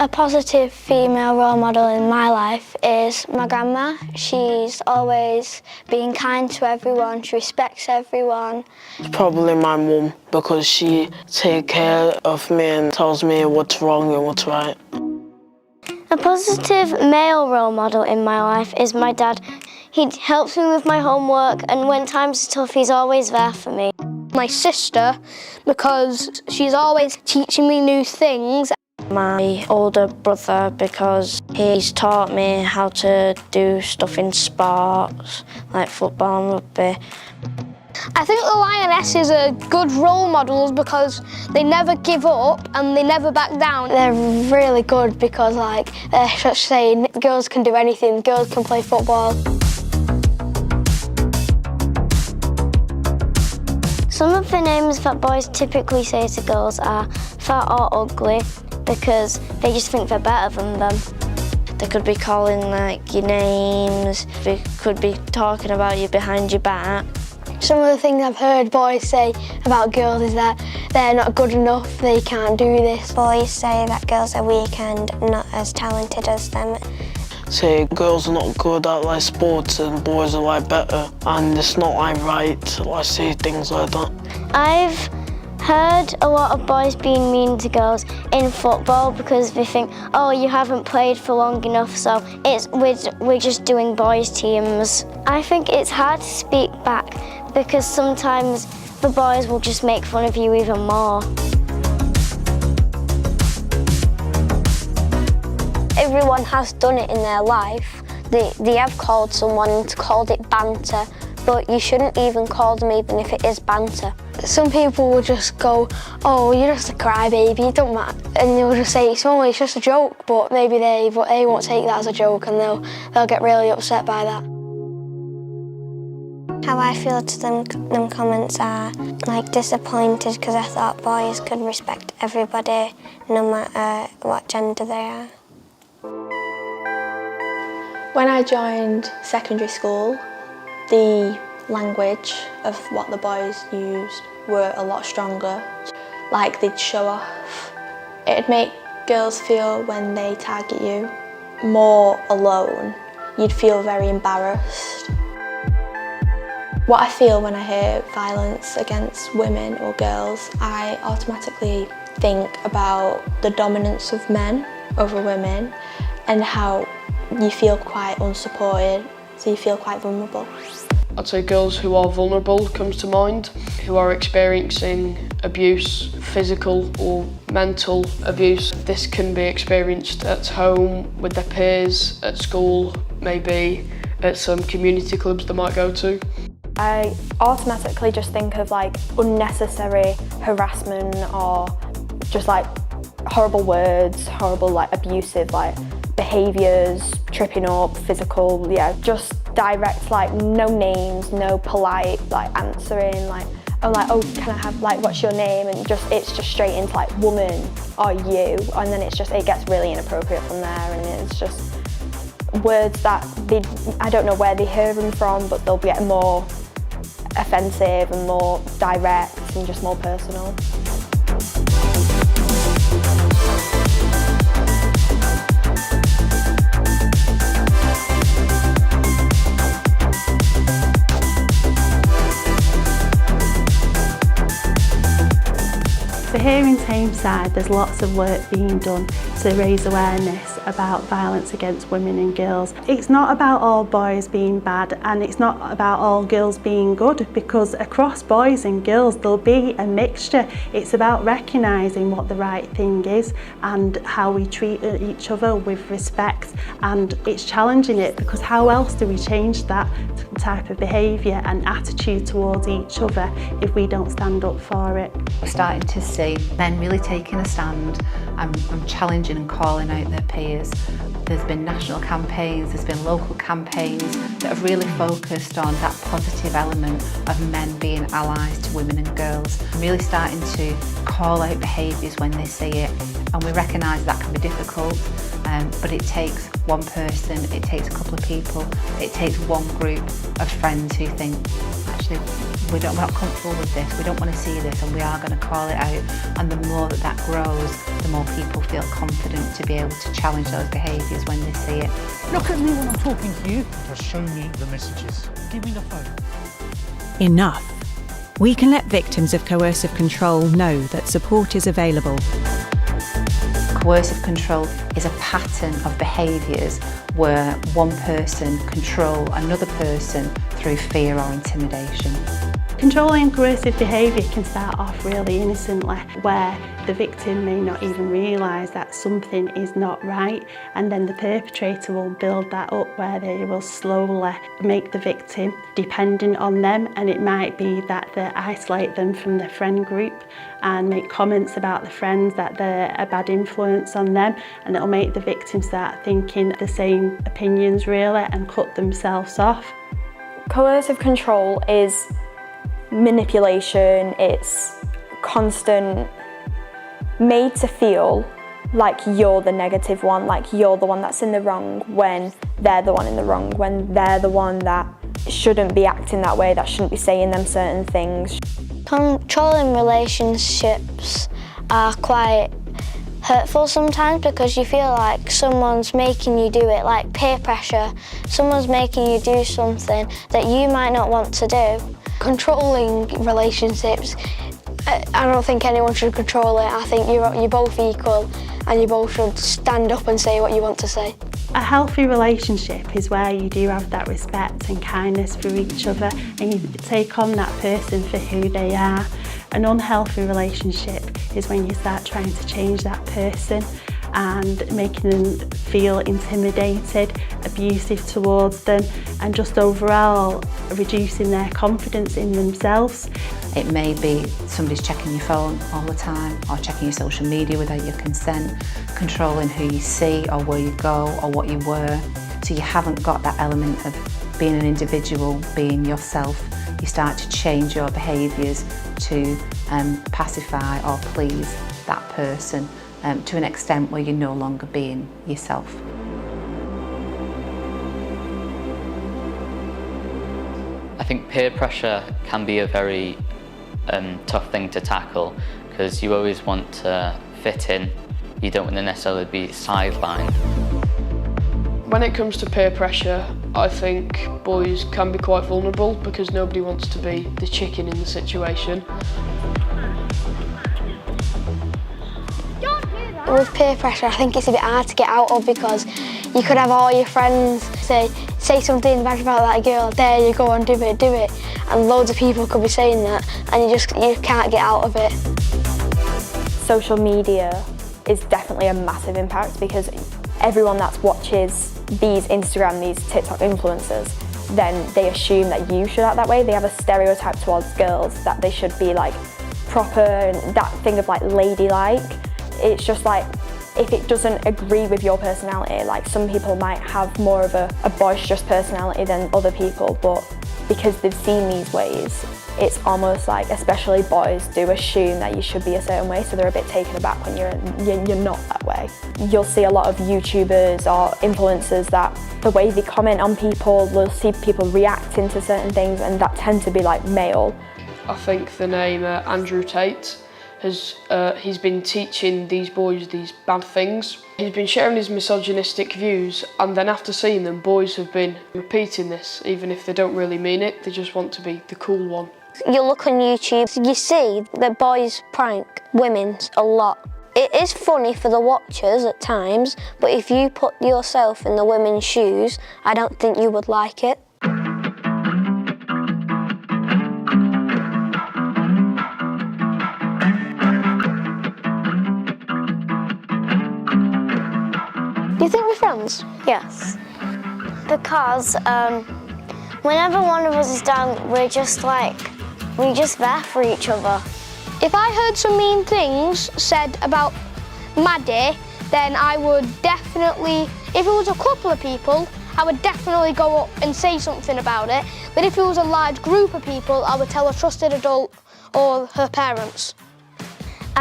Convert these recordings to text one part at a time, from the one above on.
A positive female role model in my life is my grandma. She's always been kind to everyone, she respects everyone. It's probably my mum, because she takes care of me and tells me what's wrong and what's right. A positive male role model in my life is my dad. He helps me with my homework, and when times are tough, he's always there for me. My sister, because she's always teaching me new things. My older brother, because he's taught me how to do stuff in sports, like football and rugby. I think the lionesses are good role models because they never give up and they never back down. They're really good because they're just saying girls can do anything, girls can play football. Some of the names that boys typically say to girls are fat or ugly because they just think they're better than them. They could be calling your names, they could be talking about you behind your back. Some of the things I've heard boys say about girls is that they're not good enough, they can't do this. Boys say that girls are weak and not as talented as them. Say girls are not good at sports and boys are better, and it's not right to say things like that. I've heard a lot of boys being mean to girls in football because they think, oh, you haven't played for long enough, so we're just doing boys' teams. I think it's hard to speak back because sometimes the boys will just make fun of you even more. Everyone has done it in their life. They have called someone and called it banter, but you shouldn't even call them even if it is banter. Some people will just go, oh, you're just a crybaby, it don't matter. And they'll just say, it's just a joke, but maybe they won't take that as a joke and they'll get really upset by that. How I feel to them comments are disappointed because I thought boys could respect everybody no matter what gender they are. When I joined secondary school, the language of what the boys used were a lot stronger. They'd show off. It'd make girls feel when they target you more alone. You'd feel very embarrassed. What I feel when I hear violence against women or girls, I automatically think about the dominance of men over women and how you feel quite unsupported, so you feel quite vulnerable. I'd say girls who are vulnerable comes to mind, who are experiencing abuse, physical or mental abuse. This can be experienced at home, with their peers, at school, maybe at some community clubs they might go to. I automatically just think of unnecessary harassment or just horrible words, horrible abusive behaviours, tripping up, physical, just direct no names, no polite answering oh can I have what's your name, and it's just straight into woman or you, and then it gets really inappropriate from there, and it's just words that I don't know where they hear them from, but they'll get more offensive and more direct and just more personal. So here in Tameside there's lots of work being done to raise awareness about violence against women and girls. It's not about all boys being bad and it's not about all girls being good, because across boys and girls there'll be a mixture. It's about recognising what the right thing is and how we treat each other with respect, and it's challenging it, because how else do we change that type of behaviour and attitude towards each other if we don't stand up for it? We're starting to see men really taking a stand and challenging and calling out their peers. There's been national campaigns, there's been local campaigns that have really focused on that positive element of men being allies to women and girls. I'm really starting to call out behaviours when they see it, and we recognise that can be difficult, but it takes one person, it takes a couple of people, it takes one group of friends who think, actually, we're not comfortable with this, we don't want to see this, and we are going to call it out. And the more that grows, the more people feel confident to be able to challenge those behaviours when they see it. Look at me when I'm talking to you. Just show me the messages. Give me the phone. Enough. We can let victims of coercive control know that support is available. Coercive control is a pattern of behaviours where one person controls another person through fear or intimidation. Controlling coercive behaviour can start off really innocently, where the victim may not even realise that something is not right, and then the perpetrator will build that up where they will slowly make the victim dependent on them, and it might be that they isolate them from their friend group and make comments about the friends that they're a bad influence on them, and it'll make the victim start thinking the same opinions really and cut themselves off. Coercive control is manipulation, it's constant, made to feel like you're the negative one, like you're the one that's in the wrong when they're the one in the wrong, when they're the one that shouldn't be acting that way, that shouldn't be saying them certain things. Controlling relationships are quite hurtful sometimes because you feel like someone's making you do it, like peer pressure. Someone's making you do something that you might not want to do. Controlling relationships, I don't think anyone should control it. I think you're both equal and you both should stand up and say what you want to say. A healthy relationship is where you do have that respect and kindness for each other and you take on that person for who they are. An unhealthy relationship is when you start trying to change that person and making them feel intimidated, abusive towards them, and just overall reducing their confidence in themselves. It may be somebody's checking your phone all the time or checking your social media without your consent, controlling who you see or where you go or what you wear. So you haven't got that element of being an individual, being yourself. You start to change your behaviours to pacify or please that person to an extent where you're no longer being yourself. I think peer pressure can be a very tough thing to tackle because you always want to fit in. You don't want to necessarily be sidelined. When it comes to peer pressure, I think boys can be quite vulnerable because nobody wants to be the chicken in the situation. With peer pressure, I think it's a bit hard to get out of because you could have all your friends say something bad about that girl, there you go and do it, and loads of people could be saying that and you can't get out of it. Social media is definitely a massive impact because everyone that watches these Instagram, these TikTok influencers, then they assume that you should act that way. They have a stereotype towards girls that they should be like proper and that thing of like ladylike. It's just like, if it doesn't agree with your personality, like some people might have more of a boisterous personality than other people, but because they've seen these ways, it's almost like, especially boys do assume that you should be a certain way, so they're a bit taken aback when you're not that way. You'll see a lot of YouTubers or influencers that the way they comment on people, we'll see people reacting to certain things and that tend to be like male. I think the name Andrew Tate he's been teaching these boys these bad things. He's been sharing his misogynistic views and then after seeing them, boys have been repeating this, even if they don't really mean it, they just want to be the cool one. You look on YouTube, you see that boys prank women a lot. It is funny for the watchers at times, but if you put yourself in the women's shoes, I don't think you would like it. Do you think we're friends? Yes. Because whenever one of us is down, we're just there for each other. If I heard some mean things said about Maddie, then I would definitely, if it was a couple of people, I would definitely go up and say something about it. But if it was a large group of people, I would tell a trusted adult or her parents.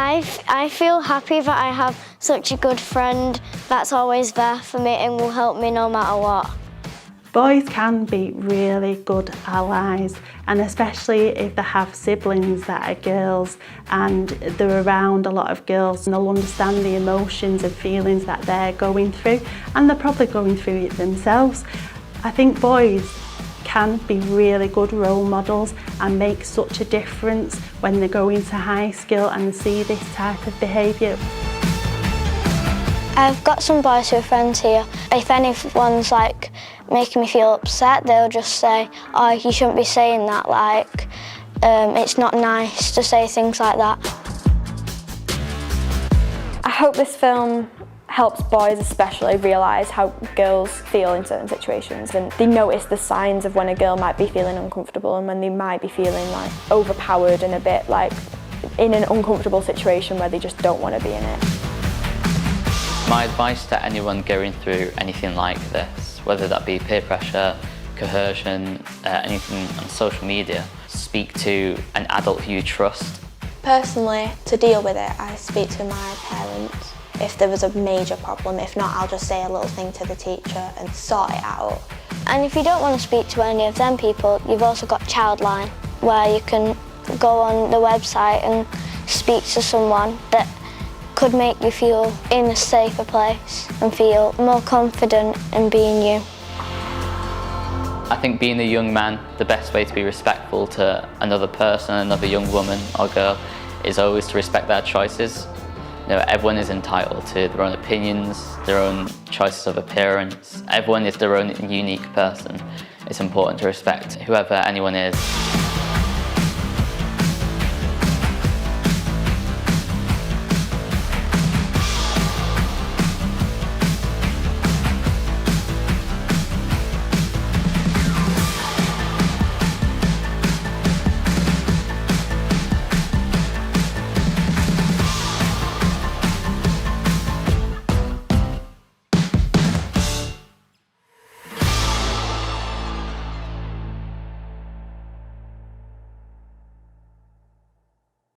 I feel happy that I have such a good friend that's always there for me and will help me no matter what. Boys can be really good allies, and especially if they have siblings that are girls and they're around a lot of girls, and they'll understand the emotions and feelings that they're going through, and they're probably going through it themselves. I think boys can be really good role models and make such a difference when they go into high school and see this type of behaviour. I've got some boys who are friends here. If anyone's like making me feel upset, they'll just say, oh, you shouldn't be saying that, like, it's not nice to say things like that. I hope this film helps boys especially realise how girls feel in certain situations, and they notice the signs of when a girl might be feeling uncomfortable and when they might be feeling like overpowered and a bit like in an uncomfortable situation where they just don't want to be in it. My advice to anyone going through anything like this, whether that be peer pressure, coercion, anything on social media, speak to an adult who you trust. Personally, to deal with it, I speak to my parents if there was a major problem. If not, I'll just say a little thing to the teacher and sort it out. And if you don't want to speak to any of them people, you've also got Childline, where you can go on the website and speak to someone that could make you feel in a safer place and feel more confident in being you. I think being a young man, the best way to be respectful to another person, another young woman or girl, is always to respect their choices. You know, everyone is entitled to their own opinions, their own choices of appearance. Everyone is their own unique person. It's important to respect whoever anyone is.